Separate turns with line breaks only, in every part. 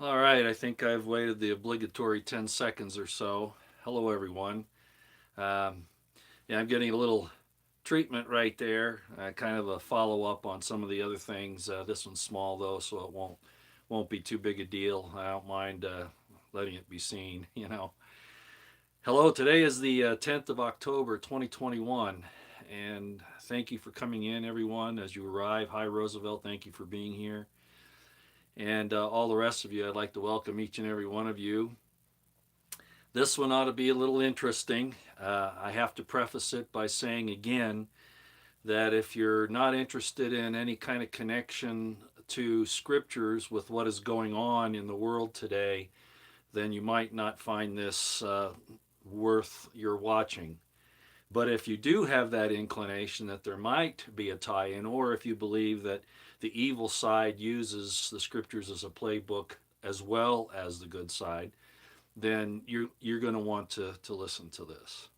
All right, I think I've waited the obligatory 10 seconds or so. Hello, everyone. Um, yeah, I'm getting a little treatment right there, kind of a follow up on some of the other things. This one's small though, so it won't be too big a deal. I don't mind letting it be seen. Hello. Today is the 10th of October, 2021, and thank you for coming in, everyone. As you arrive, hi Roosevelt. Thank you for being here. And all the rest of you, I'd like to welcome each and every one of you. This one ought to be a little interesting. I have to preface it by saying again that if you're not interested in any kind of connection to scriptures with what is going on in the world today, then you might not find this worth your watching. But if you do have that inclination that there might be a tie in, or if you believe that the evil side uses the scriptures as a playbook as well as the good side, then you're going to want to listen to this.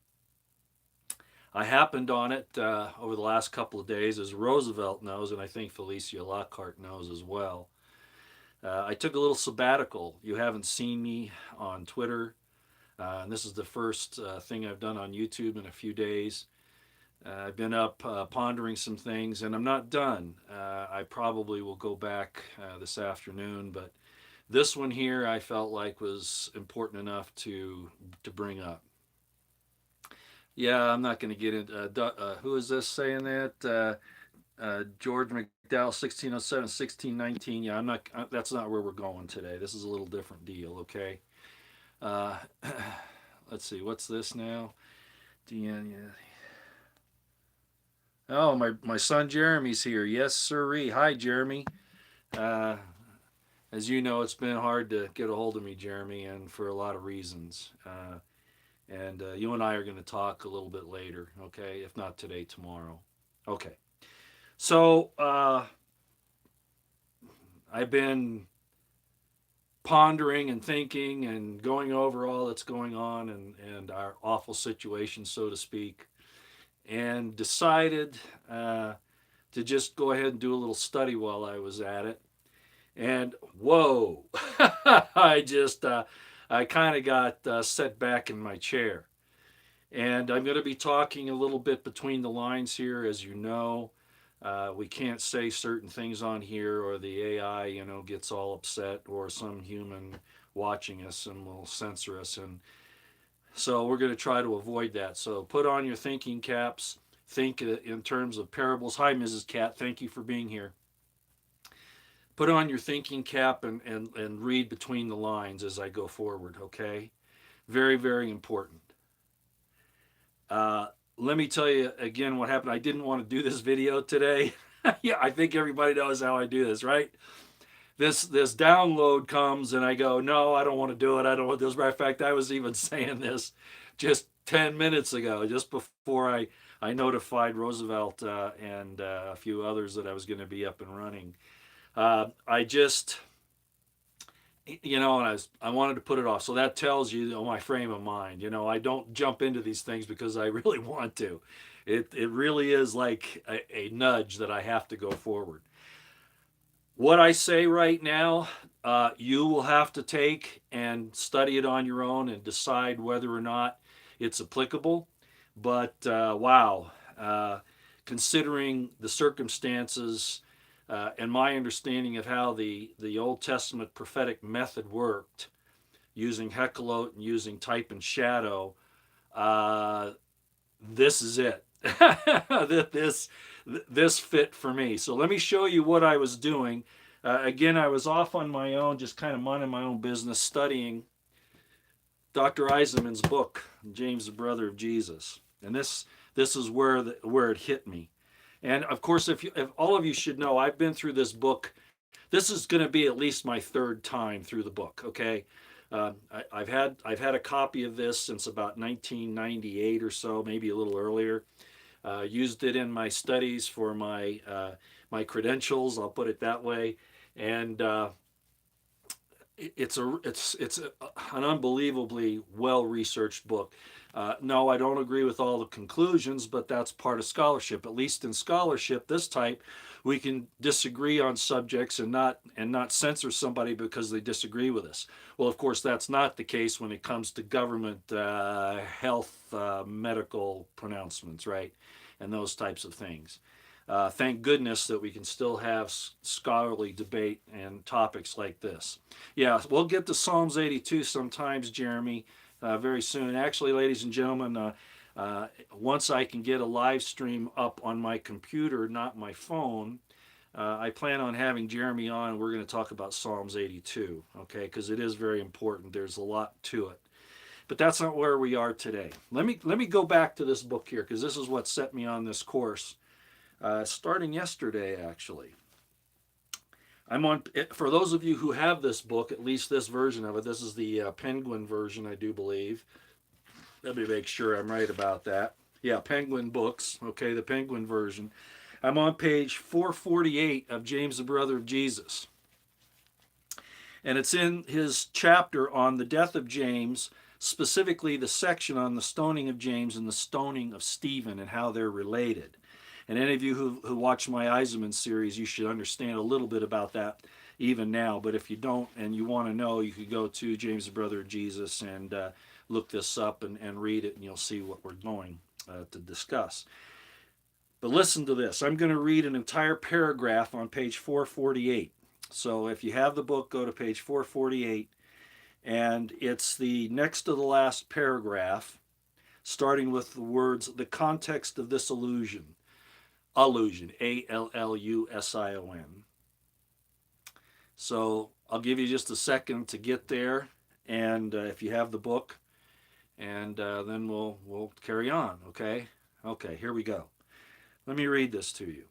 I happened on it over the last couple of days, as Roosevelt knows, and I think Felicia Lockhart knows as well. I took a little sabbatical. You haven't seen me on Twitter, and this is the first thing I've done on YouTube in a few days. I've been up pondering some things, and I'm not done. I probably will go back this afternoon, but this one here I felt like was important enough to bring up. Yeah, I'm not going to get into who is this saying that George McDowell 1607 1619. Yeah, I'm not. That's not where we're going today. This is a little different deal. Okay. Uh, let's see. What's this now? DN. Yeah. Oh, my son Jeremy's here. Yes, sirree. Hi, Jeremy. Uh, as you know, it's been hard to get a hold of me, Jeremy, and for a lot of reasons. And you and I are going to talk a little bit later, okay? If not today, tomorrow. Okay. So I've been pondering and thinking and going over all that's going on and our awful situation, so to speak, and decided to just go ahead and do a little study while I was at it. And whoa, I kind of got set back in my chair. And I'm going to be talking a little bit between the lines here, as you know. We can't say certain things on here, or the AI, gets all upset, or some human watching us and will censor us. And so we're going to try to avoid that. So put on your thinking caps. Think in terms of parables. Hi, Mrs. Cat. Thank you for being here. Put on your thinking cap and read between the lines as I go forward, okay? Very, very important. Uh, Let me tell you again what happened. I didn't want to do this video today. Yeah, I think everybody knows how I do this, right? This download comes and I go, no, I don't want to do it. I don't want this. Matter of fact, I was even saying this just 10 minutes ago, just before I notified Roosevelt and a few others that I was going to be up and running. I just, and I wanted to put it off. So that tells you, my frame of mind. I don't jump into these things because I really want to. It really is like a nudge that I have to go forward. What I say right now, you will have to take and study it on your own and decide whether or not it's applicable. But wow, considering the circumstances and my understanding of how the Old Testament prophetic method worked, using Heckalot and using type and shadow, uh, this is it. this this fit for me. So let me show you what I was doing. Again, I was off on my own, just kind of minding my own business, studying Dr. Eisenman's book, James, the Brother of Jesus, and this is where it hit me. And of course, if all of you should know, I've been through this book. This is going to be at least my third time through the book. Okay, I've had a copy of this since about 1998 or so, maybe a little earlier. Used it in my studies for my credentials. I'll put it that way, and it's an unbelievably well researched book. No, I don't agree with all the conclusions, but that's part of scholarship. At least in scholarship, this type, We can disagree on subjects and not censor somebody because they disagree with us. Well, of course, that's not the case when it comes to government, health, medical pronouncements, right, and those types of things. Thank goodness that we can still have scholarly debate and topics like this. Yeah, we'll get to Psalms 82 sometimes, Jeremy, very soon. Actually, ladies and gentlemen, once I can get a live stream up on my computer, not my phone, I plan on having Jeremy on. We're going to talk about Psalms 82, okay? Because it is very important. There's a lot to it. But that's not where we are today. Let me go back to this book here, because this is what set me on this course, starting yesterday, actually. I'm on. For those of you who have this book, at least this version of it. This is the Penguin version, I do believe. Let me make sure I'm right about that. Yeah, Penguin Books. Okay, the Penguin version. I'm on page 448 of James, the Brother of Jesus. And it's in his chapter on the death of James, specifically the section on the stoning of James and the stoning of Stephen and how they're related. And any of you who watch my Eisenman series, you should understand a little bit about that even now. But if you don't and you want to know, you could go to James, the Brother of Jesus, and look this up and read it, and you'll see what we're going to discuss. But listen to this. I'm going to read an entire paragraph on page 448. So if you have the book, go to page 448, and it's the next to the last paragraph, starting with the words, the context of this allusion. Allusion, Allusion. So I'll give you just a second to get there, and if you have the book, and then we'll carry on, okay? Okay, here we go. Let me read this to you.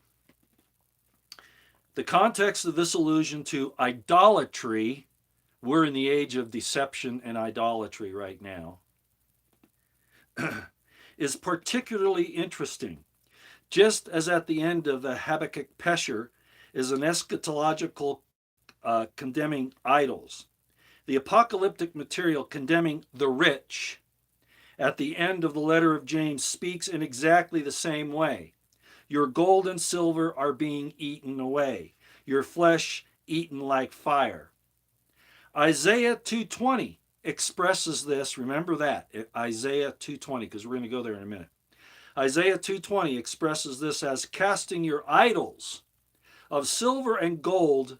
The context of this allusion to idolatry, we're in the age of deception and idolatry right now, is particularly interesting. Just as at the end of the Habakkuk Pesher is an eschatological condemning idols, the apocalyptic material condemning the rich at the end of the letter of James speaks in exactly the same way. Your gold and silver are being eaten away, your flesh eaten like fire. Isaiah 2:20 expresses this. Remember that, Isaiah 2:20, because we're going to go there in a minute. Isaiah 2:20 expresses this as casting your idols of silver and gold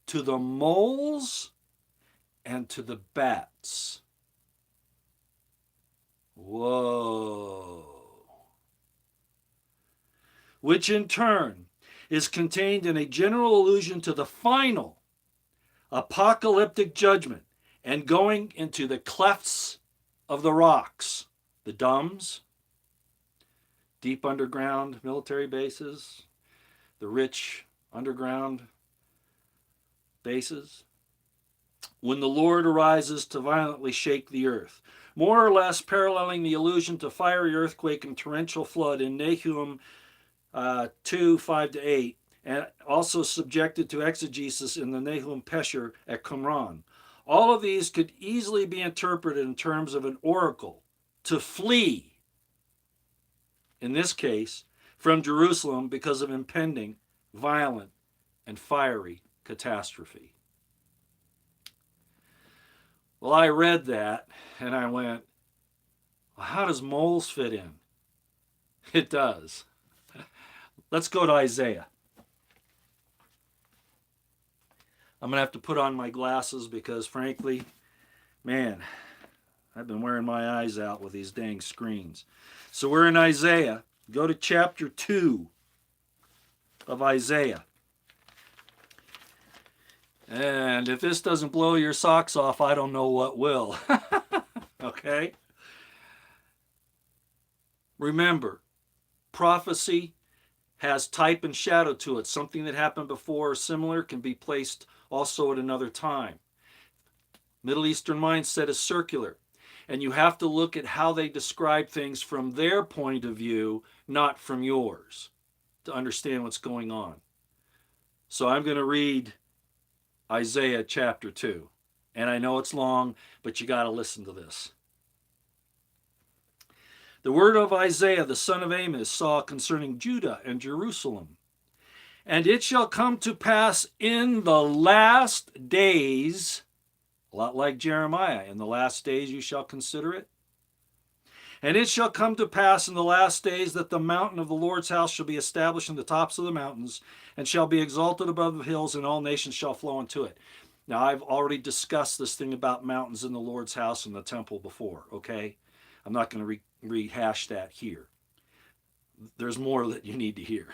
to the moles and to the bats. Whoa. Which in turn is contained in a general allusion to the final apocalyptic judgment and going into the clefts of the rocks, the dumbs, deep underground military bases, the rich underground bases, when the Lord arises to violently shake the earth, more or less paralleling the allusion to fiery earthquake and torrential flood in Nahum 2:5-8, and also subjected to exegesis in the Nahum Pesher at Qumran. All of these could easily be interpreted in terms of an oracle to flee, in this case, from Jerusalem because of impending, violent, and fiery catastrophe. Well, I read that and I went, well, how does moles fit in? It does. Let's go to Isaiah. I'm going to have to put on my glasses because, frankly, man, I've been wearing my eyes out with these dang screens. So we're in Isaiah. Go to chapter 2 of Isaiah. And if this doesn't blow your socks off, I don't know what will. Okay? Remember, prophecy has type and shadow to it. Something that happened before or similar can be placed also at another time. Middle Eastern mindset is circular. And you have to look at how they describe things from their point of view, not from yours, to understand what's going on. So I'm going to read Isaiah chapter 2. And I know it's long, but you got to listen to this. The word of Isaiah, the son of Amos, saw concerning Judah and Jerusalem. And it shall come to pass in the last days, a lot like Jeremiah, in the last days you shall consider it. And it shall come to pass in the last days that the mountain of the Lord's house shall be established in the tops of the mountains, and shall be exalted above the hills, and all nations shall flow into it. Now, I've already discussed this thing about mountains in the Lord's house and the temple before, okay? I'm not going to rehash that here. There's more that you need to hear.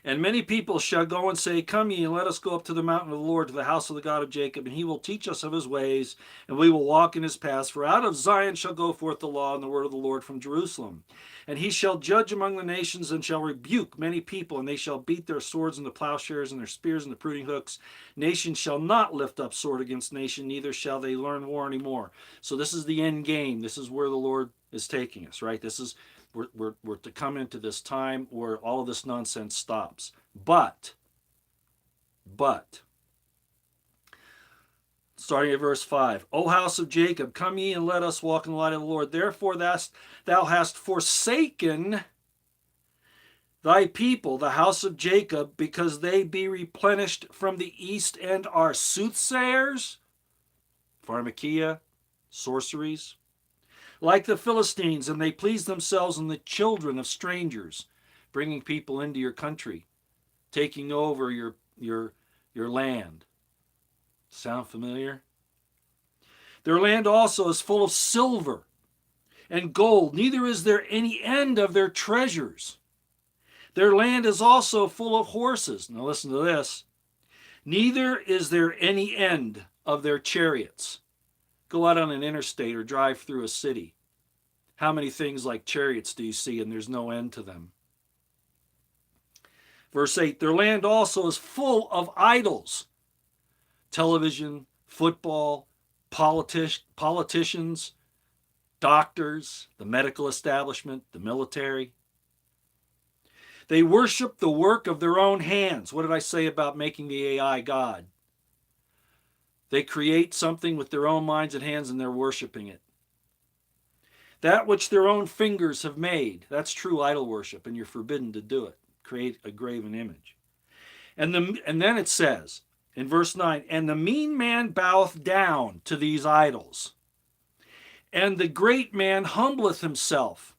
And many people shall go and say, Come ye, and let us go up to the mountain of the Lord, to the house of the God of Jacob, and he will teach us of his ways, and we will walk in his paths. For out of Zion shall go forth the law and the word of the Lord from Jerusalem. And he shall judge among the nations, and shall rebuke many people, and they shall beat their swords into plowshares, and their spears into pruning hooks. Nation shall not lift up sword against nation, neither shall they learn war anymore. So this is the end game. This is where the Lord is taking us, right? This is we're to come into this time where all of this nonsense stops. But, starting at verse 5, O house of Jacob, come ye and let us walk in the light of the Lord. Therefore thou hast forsaken thy people, the house of Jacob, because they be replenished from the east and are soothsayers, pharmakia, sorceries, like the Philistines, and they please themselves in the children of strangers, bringing people into your country, taking over your land. Sound familiar? Their land also is full of silver and gold, neither is there any end of their treasures. Their land is also full of horses. Now listen to this. Neither is there any end of their chariots. Go out on an interstate or drive through a city. How many things like chariots do you see, and there's no end to them? Verse 8, their land also is full of idols. Television, football, politicians, doctors, the medical establishment, the military. They worship the work of their own hands. What did I say about making the AI God? They create something with their own minds and hands, and they're worshiping it. That which their own fingers have made, that's true idol worship, and you're forbidden to do it. Create a graven image. And then it says in verse 9, and the mean man boweth down to these idols, and the great man humbleth himself.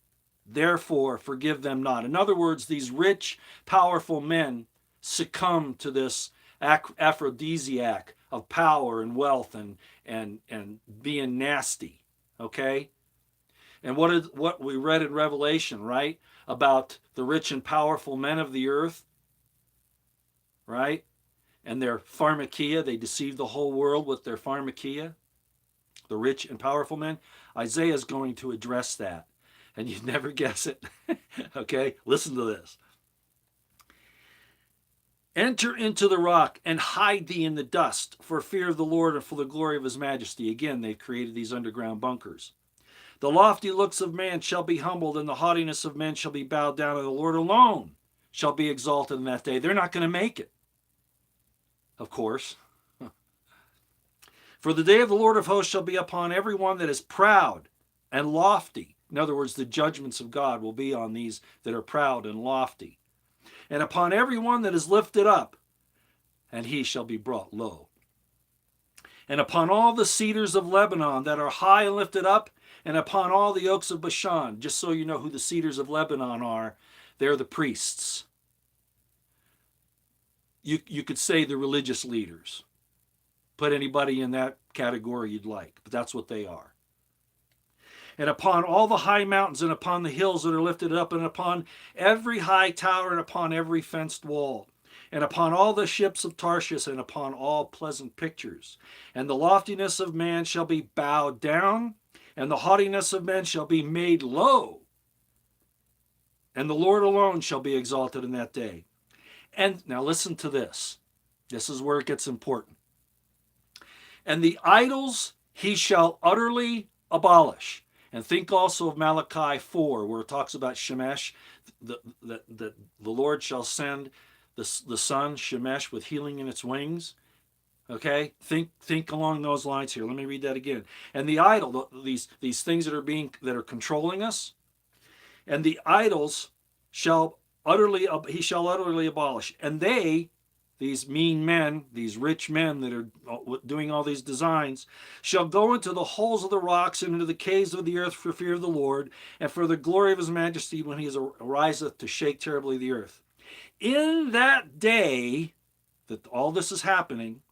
Therefore forgive them not. In other words, these rich, powerful men succumb to this aphrodisiac of power and wealth and being nasty. Okay? And what we read in Revelation, right? About the rich and powerful men of the earth, right? And their pharmakia, they deceived the whole world with their pharmakia, the rich and powerful men. Isaiah is going to address that, and you'd never guess it. Okay, listen to this. Enter into the rock and hide thee in the dust for fear of the Lord and for the glory of his majesty. Again, they've created these underground bunkers. The lofty looks of man shall be humbled, and the haughtiness of men shall be bowed down, and the Lord alone shall be exalted in that day. They're not going to make it, of course. For the day of the Lord of hosts shall be upon every one that is proud and lofty. In other words, the judgments of God will be on these that are proud and lofty. And upon every one that is lifted up, and he shall be brought low. And upon all the cedars of Lebanon that are high and lifted up, and upon all the oaks of Bashan. Just so you know who the cedars of Lebanon are, they're the priests. You could say the religious leaders. Put anybody in that category you'd like, but that's what they are. And upon all the high mountains, and upon the hills that are lifted up, and upon every high tower, and upon every fenced wall, and upon all the ships of Tarshish, and upon all pleasant pictures. And the loftiness of man shall be bowed down, and the haughtiness of men shall be made low. And the Lord alone shall be exalted in that day. And now listen to this. This is where it gets important. And the idols he shall utterly abolish. And think also of Malachi 4, where it talks about Shemesh. The Lord shall send the sun, Shemesh, with healing in its wings. Okay, think along those lines here. Let me read that again. And the idol, these things that are controlling us, and the idols shall he shall utterly abolish. And they, these mean men, these rich men that are doing all these designs, shall go into the holes of the rocks and into the caves of the earth for fear of the Lord and for the glory of his majesty when he ariseth to shake terribly the earth. In that day that all this is happening,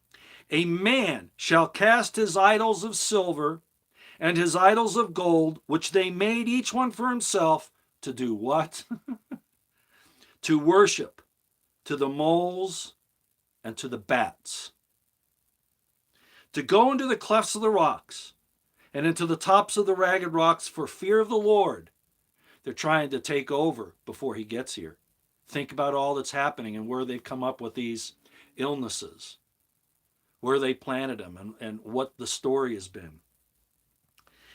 a man shall cast his idols of silver and his idols of gold, which they made each one for himself, to do what? To worship to the moles and to the bats. To go into the clefts of the rocks and into the tops of the ragged rocks for fear of the Lord. They're trying to take over before he gets here. Think about all that's happening and where they've come up with these illnesses, where they planted them, and what the story has been.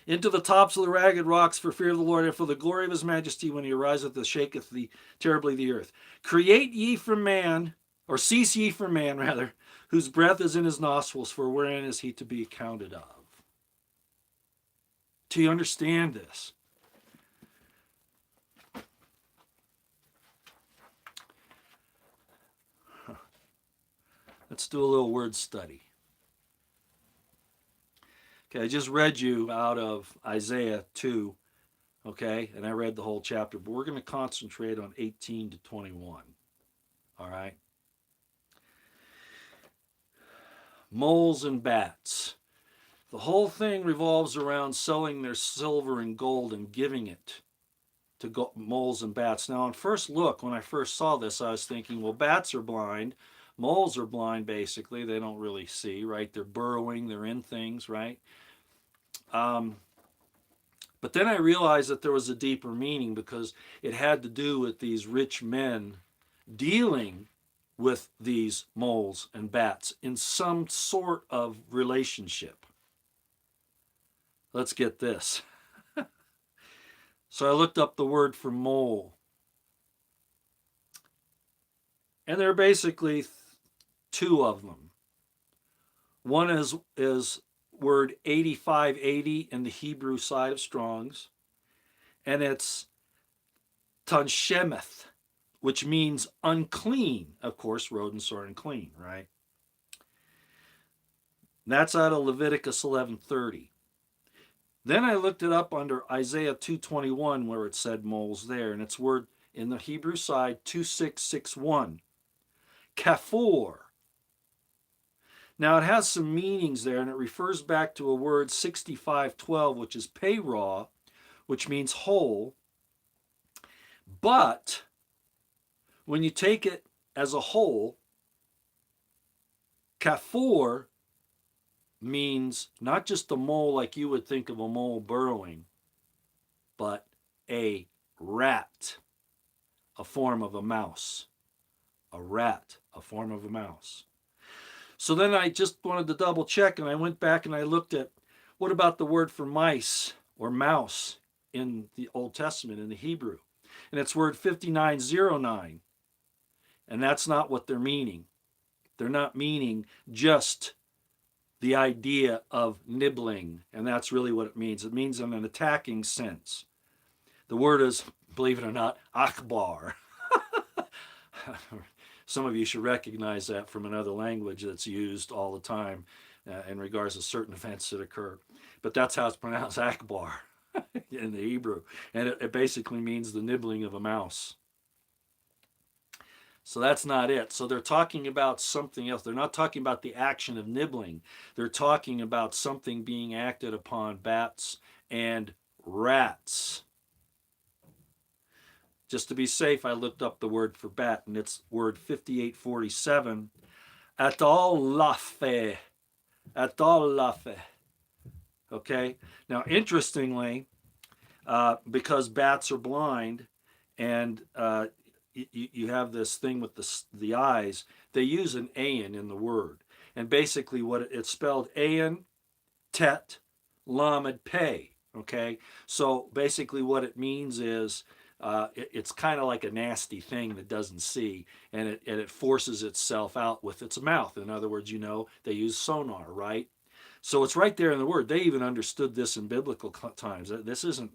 Into the tops of the ragged rocks for fear of the Lord and for the glory of his majesty when he ariseth and shaketh terribly the earth. Create ye from man, or cease ye from man, rather, whose breath is in his nostrils, for wherein is he to be accounted of? Do you understand this? Let's do a little word study. Okay, I just read you out of Isaiah 2, okay, and I read the whole chapter, but we're going to concentrate on 18 to 21, all right? Moles and bats. The whole thing revolves around selling their silver and gold and giving it to moles and bats. Now, on first look, when I first saw this, I was thinking, well, bats are blind. Moles are blind, basically. They don't really see, right? They're burrowing. They're in things, right? But then I realized that there was a deeper meaning because it had to do with these rich men dealing with these moles and bats in some sort of relationship. Let's get this. So I looked up the word for mole. And there are basically two of them. One is word 8580 in the Hebrew side of Strong's, and it's tanshemeth, which means unclean. Of course, rodents are unclean, right? That's out of Leviticus 11:30. Then I looked it up under Isaiah 2:21, where it said moles there, and it's word in the Hebrew side 2661, kafur. Now it has some meanings there, and it refers back to a word 6512, which is payraw, which means whole. But when you take it as a whole, kafur means not just a mole like you would think of a mole burrowing, but a rat, a form of a mouse. A rat, a form of a mouse. So then I just wanted to double check, and I went back and I looked at what about the word for mice or mouse in the Old Testament, in the Hebrew. And it's word 5909. And that's not what they're meaning. They're not meaning just the idea of nibbling, and that's really what it means. It means in an attacking sense. The word is, believe it or not, akbar. Some of you should recognize that from another language that's used all the time in regards to certain events that occur. But that's how it's pronounced, akbar, in the Hebrew. And it basically means the nibbling of a mouse. So that's not it. So they're talking about something else. They're not talking about the action of nibbling. They're talking about something being acted upon bats and rats. Just to be safe, I looked up the word for bat, and it's word 5847, atolafe. Atolafe. Okay? Now, interestingly, because bats are blind, and you have this thing with the eyes, they use an ayin in the word. And basically what it's spelled ayin, tet, lamed, pei. Okay? So basically what it means is it's kind of like a nasty thing that doesn't see, and it forces itself out with its mouth. In other words, they use sonar, right? So it's right there in the word. They even understood this in biblical times. This isn't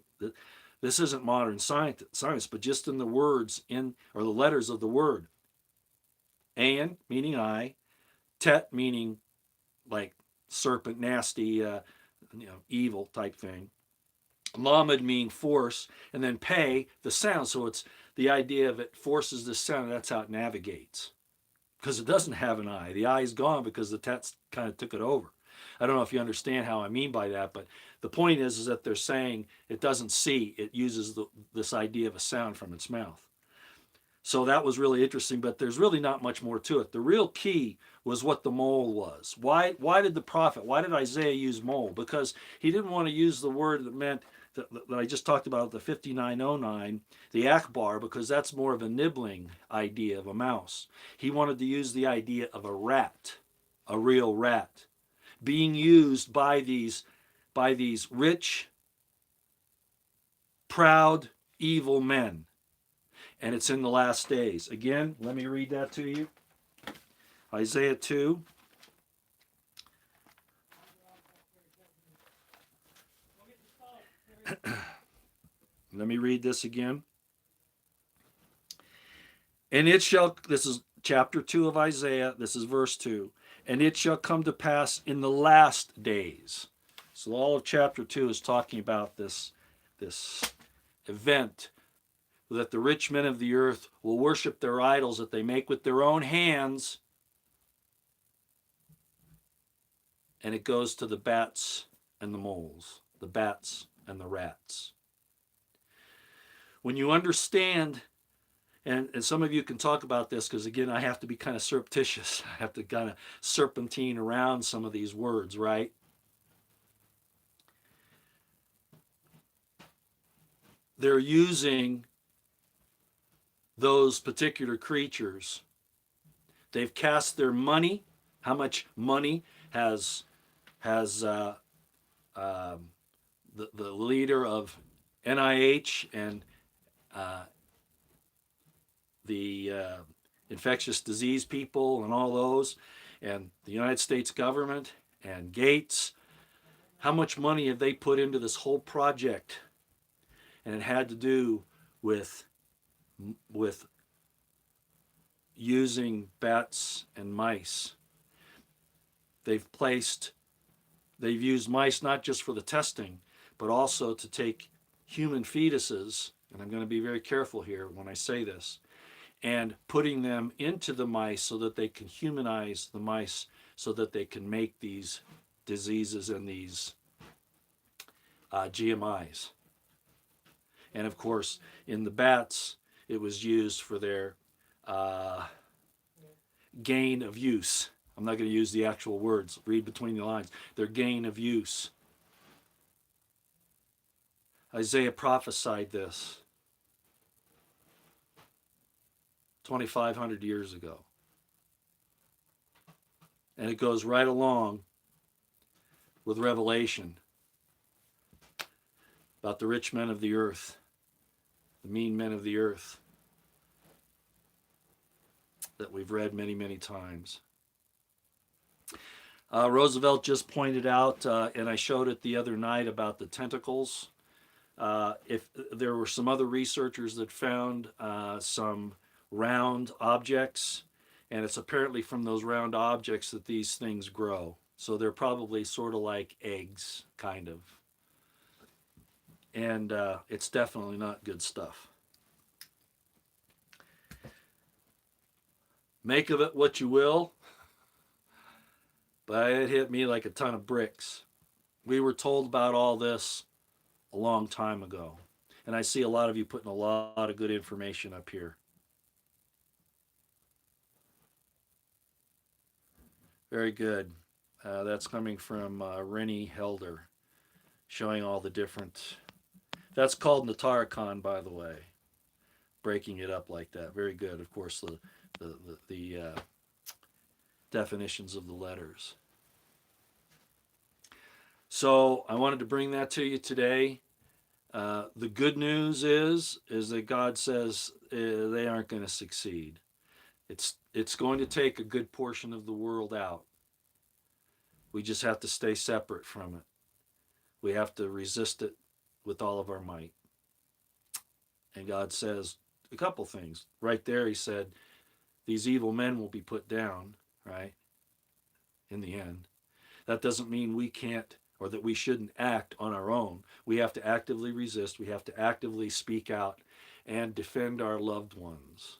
This isn't modern science, but just in the words in or the letters of the word. An meaning I, tet meaning like serpent, nasty, evil type thing. Lamed meaning force, and then pay the sound. So it's the idea of it forces the sound. That's how it navigates because it doesn't have an eye. The eye is gone because the tet kind of took it over. I don't know if you understand how I mean by that, but the point is that they're saying it doesn't see. It uses this idea of a sound from its mouth. So that was really interesting, but there's really not much more to it. The real key was what the mole was. Why did the prophet, why did Isaiah use mole? Because he didn't want to use the word that meant that I just talked about, the 5909, the akbar, because that's more of a nibbling idea of a mouse. He wanted to use the idea of a rat, a real rat, being used by these rich, proud, evil men. And it's in the last days. Again, let me read that to you. Isaiah 2. Let me read this again. And it shall, this is chapter 2 of Isaiah, this is verse 2. And it shall come to pass in the last days. So all of chapter 2 is talking about this event that the rich men of the earth will worship their idols that they make with their own hands. And it goes to the bats and the moles, the bats and the rats. When you understand, and some of you can talk about this because, again, I have to be kind of surreptitious. I have to kind of serpentine around some of these words, right? They're using those particular creatures. They've cast their money. How much money has the leader of NIH and the infectious disease people and all those, and the United States government and Gates, how much money have they put into this whole project? And it had to do with using bats and mice. They've used mice not just for the testing, but also to take human fetuses, and I'm going to be very careful here when I say this, and putting them into the mice so that they can humanize the mice so that they can make these diseases and these GMIs. And of course, in the bats, it was used for their gain of use. I'm not going to use the actual words, read between the lines. Their gain of use. Isaiah prophesied this 2,500 years ago. And it goes right along with Revelation about the rich men of the earth, the mean men of the earth that we've read many, many times. Roosevelt just pointed out, and I showed it the other night about the tentacles. If there were some other researchers that found some round objects, and it's apparently from those round objects that these things grow. So they're probably sort of like eggs, kind of. And it's definitely not good stuff. Make of it what you will, but it hit me like a ton of bricks. We were told about all this a long time ago. And I see a lot of you putting a lot of good information up here. Very good. That's coming from Rennie Helder, showing all the different. That's called Natarikon, by the way. Breaking it up like that. Very good. Of course, the definitions of the letters. So I wanted to bring that to you today. The good news is that God says they aren't going to succeed. It's going to take a good portion of the world out. We just have to stay separate from it. We have to resist it with all of our might. And God says a couple things. Right there, he said, these evil men will be put down, right, in the end. That doesn't mean we can't or that we shouldn't act on our own. We have to actively resist. We have to actively speak out and defend our loved ones.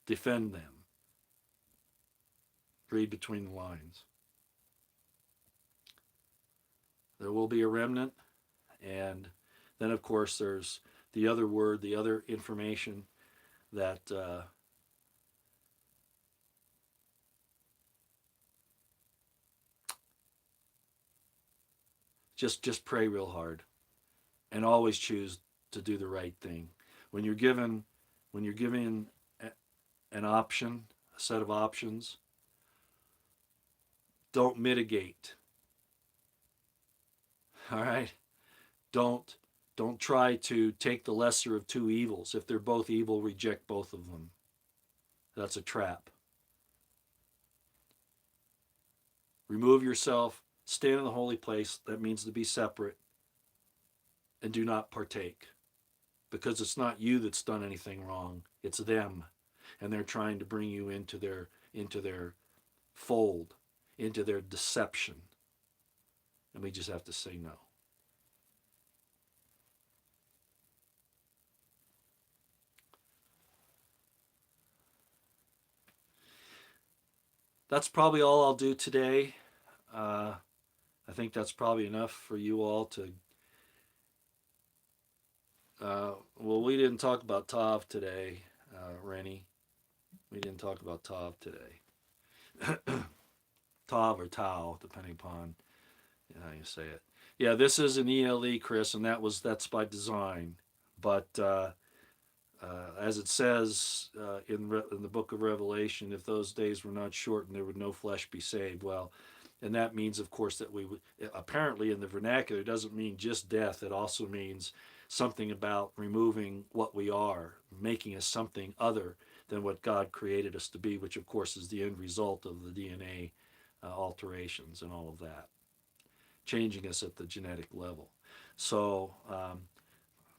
Defend them. Read between the lines. There will be a remnant. And then, of course, there's the other word, the other information that just pray real hard and always choose to do the right thing. When you're given when you're given an option, a set of options, don't mitigate. All right? Don't don't try to take the lesser of two evils. If they're both evil, reject both of them. That's a trap. Remove yourself, stand in the holy place. That means to be separate and do not partake. Because it's not you that's done anything wrong. It's them. And they're trying to bring you into their fold, into their deception. And we just have to say no. That's probably all I'll do today. Uh, I think that's probably enough for you all to. Well, we didn't talk about Tav today, Rennie. We didn't talk about Tav today. Tav or Tau, depending upon how you say it. Yeah, this is an ELE, Chris, and that's by design. But as it says in the book of Revelation, if those days were not shortened, there would no flesh be saved. Well, and that means, of course, that we would, apparently in the vernacular, it doesn't mean just death. It also means something about removing what we are, making us something other than what God created us to be, which, of course, is the end result of the DNA alterations and all of that, changing us at the genetic level. So,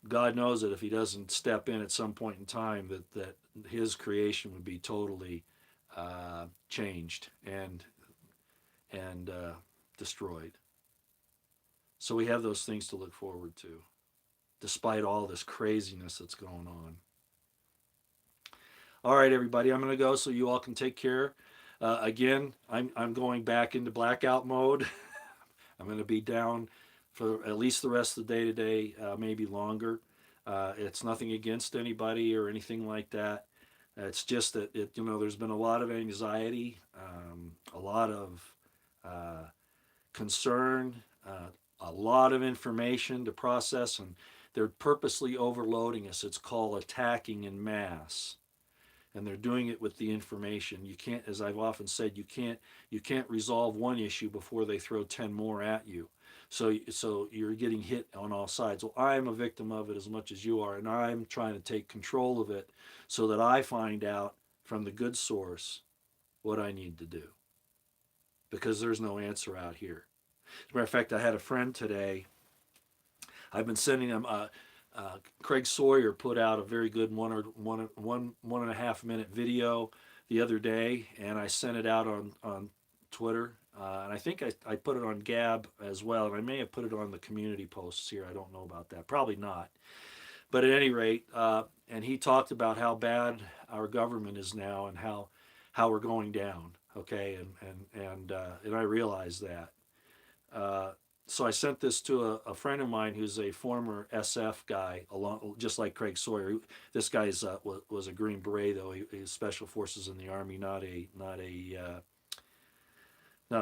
God knows that if He doesn't step in at some point in time, that His creation would be totally changed and destroyed. So we have those things to look forward to, despite all this craziness that's going on. All right, everybody, I'm going to go so you all can take care. Again, I'm going back into blackout mode. I'm going to be down for at least the rest of the day today, maybe longer. It's nothing against anybody or anything like that. It's just that there's been a lot of anxiety, a lot of uh, concern, a lot of information to process, and they're purposely overloading us. It's called attacking in mass, and they're doing it with the information. You can't, as I've often said, you can't resolve one issue before they throw 10 more at you. So you're getting hit on all sides. Well, I'm a victim of it as much as you are, and I'm trying to take control of it so that I find out from the good source what I need to do, because there's no answer out here. As a matter of fact, I had a friend today. I've been sending him. Craig Sawyer put out a very good one and a half minute video the other day, and I sent it out on Twitter, and I think I put it on Gab as well, and I may have put it on the community posts here. I don't know about that. Probably not. But at any rate, and he talked about how bad our government is now and how we're going down. Okay, and I realized that. Uh, so I sent this to a friend of mine who's a former SF guy, along just like Craig Sawyer. This guy was a Green Beret, though. He's Special Forces in the Army, not a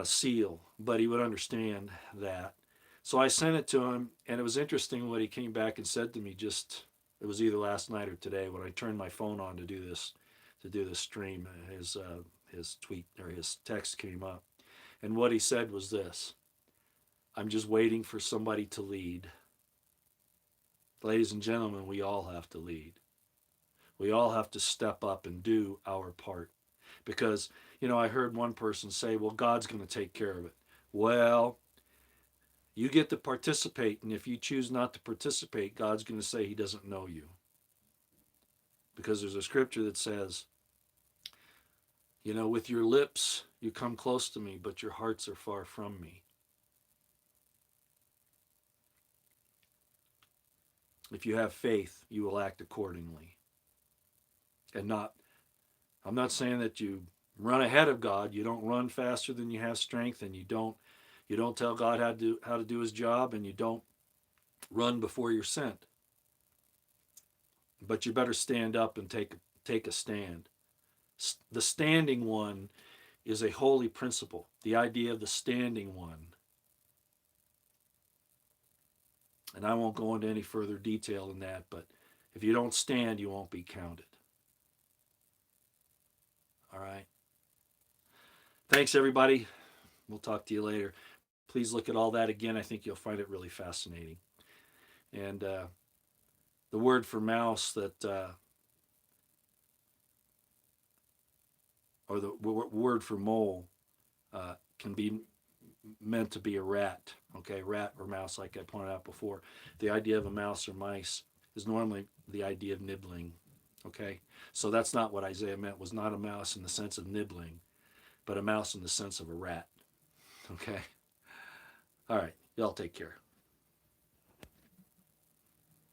SEAL, but he would understand that. So I sent it to him, and it was interesting what he came back and said to me. Just it was either last night or today when I turned my phone on to do this stream. His tweet or his text came up, and what he said was this: I'm just waiting for somebody to lead. Ladies and gentlemen, we all have to lead. We all have to step up and do our part. Because, I heard one person say, well, God's going to take care of it. Well, you get to participate, and if you choose not to participate, God's going to say He doesn't know you. Because there's a scripture that says, with your lips you come close to me, but your hearts are far from me. If you have faith, you will act accordingly. And I'm not saying that you run ahead of God. You don't run faster than you have strength, and you don't tell God how to do his job, and you don't run before you're sent. But you better stand up and take a stand. The standing one is a holy principle. The idea of the standing one. And I won't go into any further detail than that, but if you don't stand, you won't be counted. All right. Thanks, everybody. We'll talk to you later. Please look at all that again. I think you'll find it really fascinating. And the word for mouse or the word for mole can be meant to be a rat. Okay, rat or mouse, like I pointed out before. The idea of a mouse or mice is normally the idea of nibbling. Okay, so that's not what Isaiah meant. Was not a mouse in the sense of nibbling, but a mouse in the sense of a rat. Okay. All right. Y'all take care.